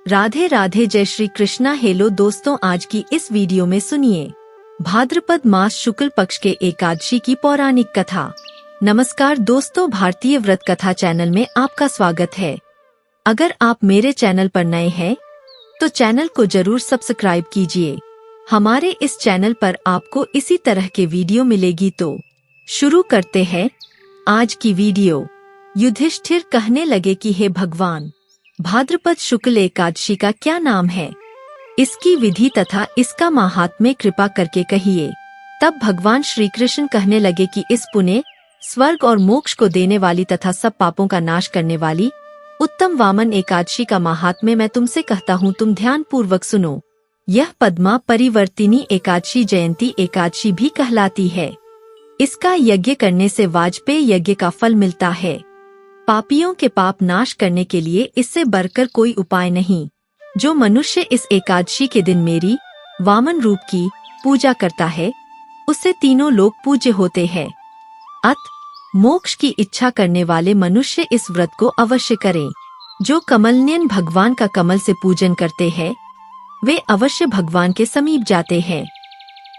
राधे राधे, जय श्री कृष्णा। हेलो दोस्तों, आज की इस वीडियो में सुनिए भाद्रपद मास शुक्ल पक्ष के एकादशी की पौराणिक कथा। नमस्कार दोस्तों, भारतीय व्रत कथा चैनल में आपका स्वागत है। अगर आप मेरे चैनल पर नए हैं तो चैनल को जरूर सब्सक्राइब कीजिए। हमारे इस चैनल पर आपको इसी तरह के वीडियो मिलेगी। तो शुरू करते हैं आज की वीडियो। युधिष्ठिर कहने लगे कि हे भगवान, भाद्रपद शुक्ल एकादशी का क्या नाम है, इसकी विधि तथा इसका माहात्म्य कृपा करके कहिए। तब भगवान श्री कृष्ण कहने लगे कि इस पुण्य, स्वर्ग और मोक्ष को देने वाली तथा सब पापों का नाश करने वाली उत्तम वामन एकादशी का माहात्म्य मैं तुमसे कहता हूँ, तुम ध्यान पूर्वक सुनो। यह पद्मा परिवर्तिनी एकादशी जयंती एकादशी भी कहलाती है। इसका यज्ञ करने से वाजपेय यज्ञ का फल मिलता है। पापियों के पाप नाश करने के लिए इससे बढ़कर कोई उपाय नहीं। जो मनुष्य इस एकादशी के दिन मेरी वामन रूप की पूजा करता है, उससे तीनों लोग पूज्य होते हैं। मोक्ष की इच्छा करने वाले मनुष्य इस व्रत को अवश्य करें। जो कमलनयन भगवान का कमल से पूजन करते हैं, वे अवश्य भगवान के समीप जाते हैं।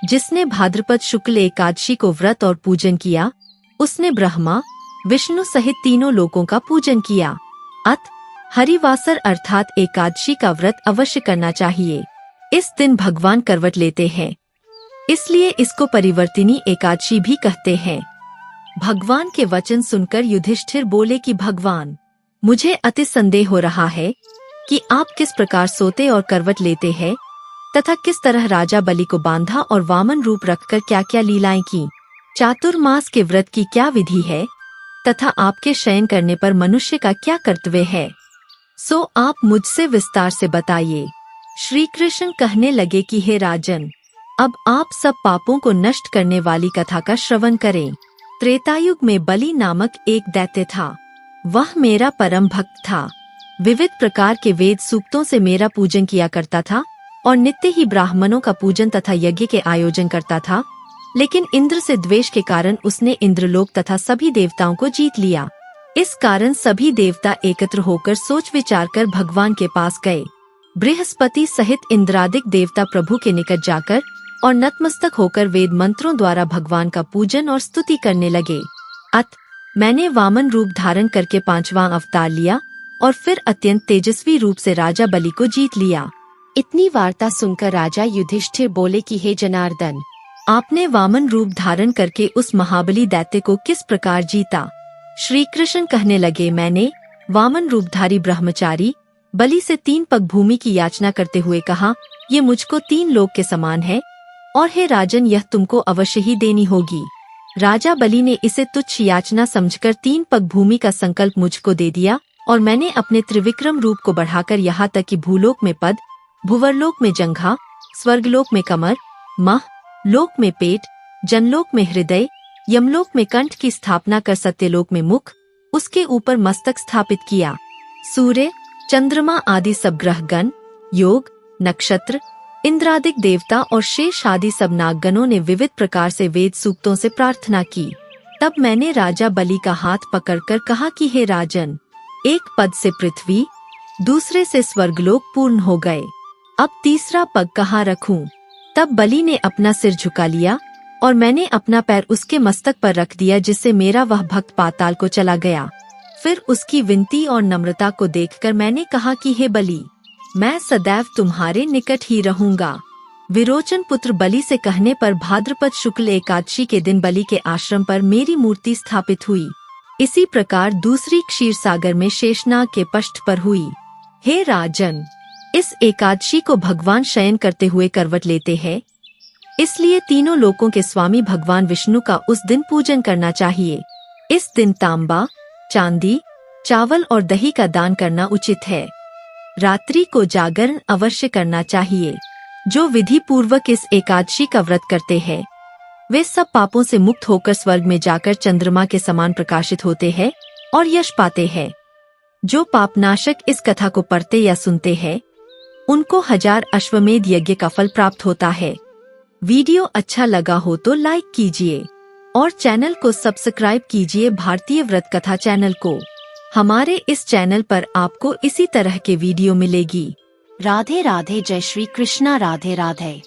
जिसने भाद्रपद शुक्ल एकादशी को व्रत और पूजन किया, उसने ब्रह्मा विष्णु सहित तीनों लोकों का पूजन किया। हरिवासर अर्थात एकादशी का व्रत अवश्य करना चाहिए। इस दिन भगवान करवट लेते हैं, इसलिए इसको परिवर्तिनी एकादशी भी कहते हैं। भगवान के वचन सुनकर युधिष्ठिर बोले कि भगवान, मुझे अति संदेह हो रहा है कि आप किस प्रकार सोते और करवट लेते हैं तथा किस तरह राजा बलि को बांधा और वामन रूप रखकर क्या क्या लीलाएं की। चातुर्मास के व्रत की क्या विधि है तथा आपके शयन करने पर मनुष्य का क्या कर्तव्य है, सो आप मुझसे विस्तार से बताइए। श्री कृष्ण कहने लगे कि हे राजन, अब आप सब पापों को नष्ट करने वाली कथा का श्रवण करें। त्रेतायुग में बलि नामक एक दैत्य था। वह मेरा परम भक्त था। विविध प्रकार के वेद सूक्तों से मेरा पूजन किया करता था और नित्य ही ब्राह्मणों का पूजन तथा यज्ञ के आयोजन करता था। लेकिन इंद्र से द्वेष के कारण उसने इंद्रलोक तथा सभी देवताओं को जीत लिया। इस कारण सभी देवता एकत्र होकर सोच विचार कर भगवान के पास गए। बृहस्पति सहित इंद्रादिक देवता प्रभु के निकट जाकर और नतमस्तक होकर वेद मंत्रों द्वारा भगवान का पूजन और स्तुति करने लगे। मैंने वामन रूप धारण करके 5वां अवतार लिया और फिर अत्यंत तेजस्वी रूप से राजा बलि को जीत लिया। इतनी वार्ता सुनकर राजा युधिष्ठिर बोले कि हे जनार्दन, आपने वामन रूप धारण करके उस महाबली दैत्य को किस प्रकार जीता। श्री कृष्ण कहने लगे, मैंने वामन रूपधारी ब्रह्मचारी बलि से 3 पग भूमि की याचना करते हुए कहा, ये मुझको 3 लोक के समान है और हे राजन, यह तुमको अवश्य ही देनी होगी। राजा बलि ने इसे तुच्छ याचना समझकर 3 पग भूमि का संकल्प मुझको दे दिया और मैंने अपने त्रिविक्रम रूप को बढ़ाकर यहाँ तक कि भूलोक में पद, भुवरलोक में जंघा, स्वर्गलोक में कमर, मह लोक में पेट, जनलोक में हृदय, यमलोक में कंठ की स्थापना कर सत्यलोक में मुख, उसके ऊपर मस्तक स्थापित किया। सूर्य, चंद्रमा आदि सब ग्रहगण, योग, नक्षत्र, इंद्रादिक देवता और शेष आदि सब नागगणों ने विविध प्रकार से वेद सूक्तों से प्रार्थना की। तब मैंने राजा बलि का हाथ पकड़कर कहा कि हे राजन, एक पद से पृथ्वी, दूसरे से स्वर्गलोक पूर्ण हो गए। अब तीसरा पग कहाँ रखूं? तब बलि ने अपना सिर झुका लिया और मैंने अपना पैर उसके मस्तक पर रख दिया, जिससे मेरा वह भक्त पाताल को चला गया। फिर उसकी विनती और नम्रता को देखकर मैंने कहा कि हे बलि, मैं सदैव तुम्हारे निकट ही रहूंगा। विरोचन पुत्र बलि से कहने पर भाद्रपद शुक्ल एकादशी के दिन बलि के आश्रम पर मेरी मूर्ति स्थापित हुई। इसी प्रकार दूसरी क्षीर सागर में शेषनाग के पष्ठ पर हुई। हे राजन, इस एकादशी को भगवान शयन करते हुए करवट लेते हैं, इसलिए तीनों लोकों के स्वामी भगवान विष्णु का उस दिन पूजन करना चाहिए। इस दिन तांबा, चांदी, चावल और दही का दान करना उचित है। रात्रि को जागरण अवश्य करना चाहिए। जो विधि पूर्वक इस एकादशी का व्रत करते हैं, वे सब पापों से मुक्त होकर स्वर्ग में जाकर चंद्रमा के समान प्रकाशित होते हैं और यश पाते हैं। जो पापनाशक इस कथा को पढ़ते या सुनते हैं, उनको 1000 अश्वमेध यज्ञ का फल प्राप्त होता है। वीडियो अच्छा लगा हो तो लाइक कीजिए और चैनल को सब्सक्राइब कीजिए भारतीय व्रत कथा चैनल को। हमारे इस चैनल पर आपको इसी तरह के वीडियो मिलेगी। राधे राधे। जय श्री कृष्णा। राधे राधे।